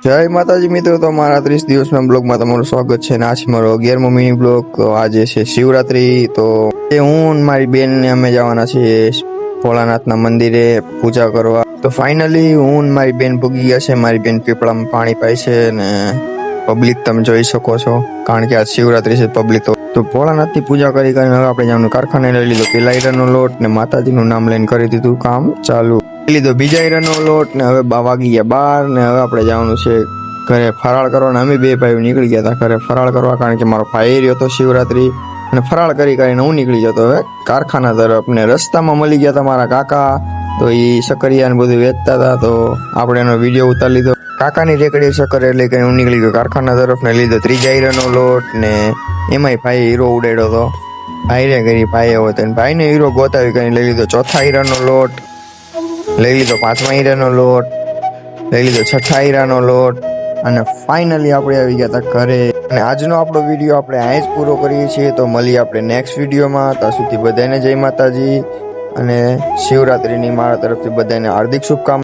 જય માતાજી મિત્રો, તો મારા 30 દિવસના બ્લોગમાં તમારું સ્વાગત છે. આ છે મારો 11મો મિની બ્લોગ. આજે છે શિવરાત્રી, તો હું ને મારી બેન ને અમે જવાના છીએ ભોળાનાથના મંદિરે પૂજા કરવા. તો ફાઇનલી હું ને મારી બેન પૂગી ગયા છે. મારી બેન પીપળામાં પાણી પાય છે ને પબ્લિક તમે જોઈ શકો છો, કારણ કે આ શિવરાત્રી છે. પબ્લિક તો ભોળાનાથની પૂજા કરીને હવે આપણે જવાનું કારખાને. લઈ લીધો પેલા હીરાનો લોટ ને માતાજીનું નામ લઈને કરી દીધું કામ ચાલુ. લીધો બીજા હીરાનો લોટ ને હવે વાગી ગયા 12 ને હવે આપણે જવાનું છે ઘરે ફરાળ કરવાના. અમે બે ભાઈઓ નીકળી ગયા હતા ઘરે ફરાળ કરવા, કારણ કે મારો ભાઈ રહ્યો હતો શિવરાત્રી, અને ફરાળ કરીને હું નીકળી જતો હવે કારખાના તરફ. ને રસ્તામાં મળી ગયા હતા મારા કાકા, તો એ શકરિયા ને બધું વેચતા હતા, તો આપણે એનો વિડીયો ઉતારી લીધો. કાકાની રેકડી શક્કર એટલે કે હું નીકળી ગયો કારખાના તરફ ને લીધો ત્રીજા હીરાનો લોટ ને એમાંય ભાઈ હીરો ઉડાડ્યો હતો. ભાઈ કરી ભાઈ આવ્યો હતો, ભાઈને હીરો ગોતાવી કરીને લઈ લીધો ચોથા હીરાનો લોટ, લઈ લીધો પાંચમા હીરાનો લોટ, લઈ લીધો છઠ્ઠા હીરાનો લોટ, અને ફાઇનલી આપણે આવી ગયા હતા ઘરે. અને આજનો આપણો વિડીયો આપણે અહીં જ પૂરો કરીએ છીએ. તો મળીએ આપણે નેક્સ્ટ વિડીયોમાં. ત્યાં સુધી બધાને જય માતાજી અને શિવરાત્રીની મારા તરફથી બધાને હાર્દિક શુભકામના.